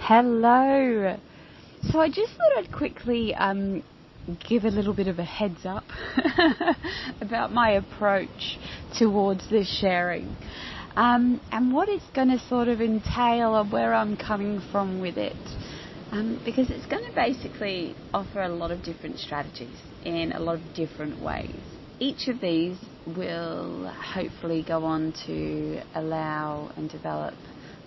Hello. So I just thought I'd quickly give a little bit of a heads up about my approach towards this sharing and what it's going to sort of entail and where I'm coming from with it. Because it's going to basically offer a lot of different strategies in a lot of different ways. Each of these will hopefully go on to allow and develop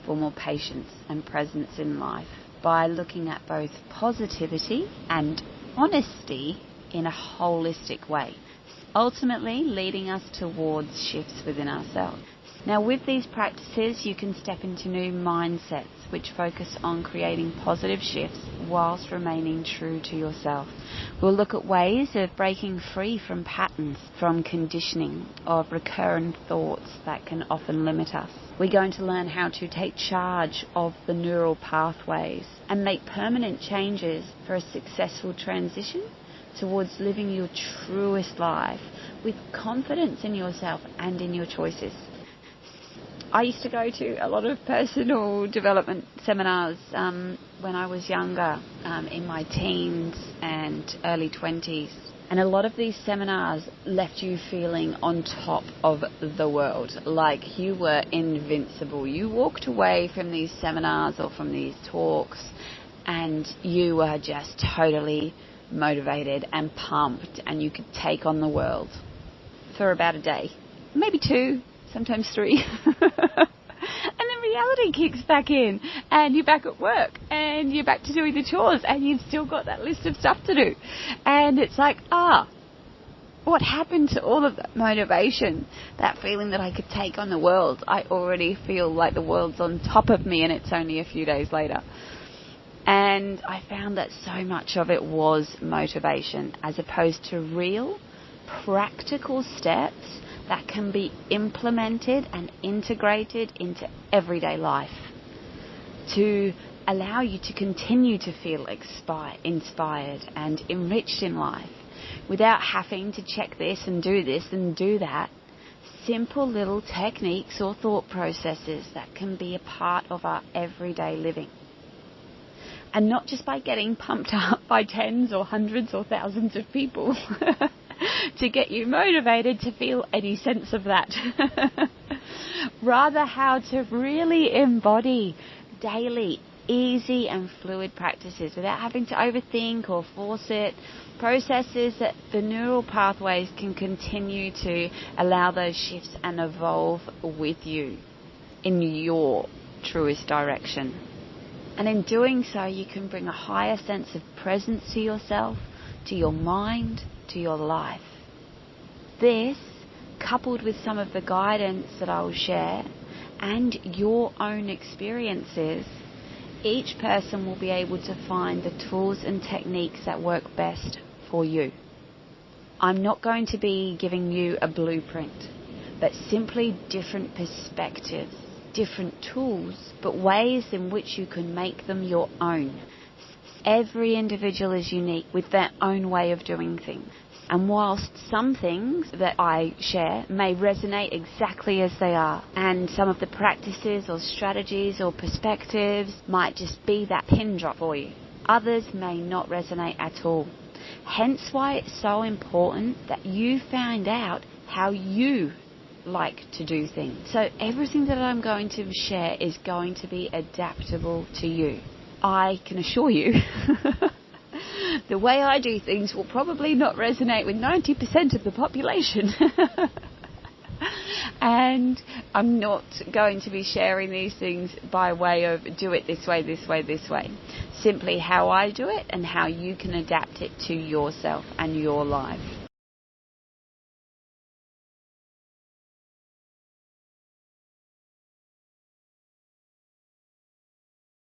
for more patience and presence in life by looking at both positivity and honesty in a holistic way, ultimately leading us towards shifts within ourselves. Now, with these practices, you can step into new mindsets which focus on creating positive shifts whilst remaining true to yourself. We'll look at ways of breaking free from patterns, from conditioning of recurrent thoughts that can often limit us. We're going to learn how to take charge of the neural pathways and make permanent changes for a successful transition towards living your truest life with confidence in yourself and in your choices. I used to go to a lot of personal development seminars when I was younger, in my teens and early 20s. And a lot of these seminars left you feeling on top of the world, like you were invincible. You walked away from these seminars or from these talks and you were just totally motivated and pumped, and you could take on the world for about a day, maybe 2, sometimes 3. And then reality kicks back in and you're back at work and you're back to doing the chores and you've still got that list of stuff to do. And it's like, what happened to all of that motivation, that feeling that I could take on the world? I already feel like the world's on top of me and it's only a few days later. And I found that so much of it was motivation as opposed to real, practical steps that can be implemented and integrated into everyday life to allow you to continue to feel inspired and enriched in life without having to check this and do that. Simple little techniques or thought processes that can be a part of our everyday living. And not just by getting pumped up by tens or hundreds or thousands of people to get you motivated to feel any sense of that. Rather, how to really embody daily, easy and fluid practices without having to overthink or force it. Processes that the neural pathways can continue to allow those shifts and evolve with you in your truest direction. And in doing so, you can bring a higher sense of presence to yourself, to your mind, to your life. This, coupled with some of the guidance that I will share and your own experiences, each person will be able to find the tools and techniques that work best for you. I'm not going to be giving you a blueprint, but simply different perspectives, different tools, but ways in which you can make them your own. Every individual is unique with their own way of doing things. And whilst some things that I share may resonate exactly as they are, and some of the practices or strategies or perspectives might just be that pin drop for you, others may not resonate at all. Hence why it's so important that you find out how you like to do things. So everything that I'm going to share is going to be adaptable to you. I can assure you the way I do things will probably not resonate with 90% of the population. And I'm not going to be sharing these things by way of do it this way, this way, this way. Simply how I do it and how you can adapt it to yourself and your life.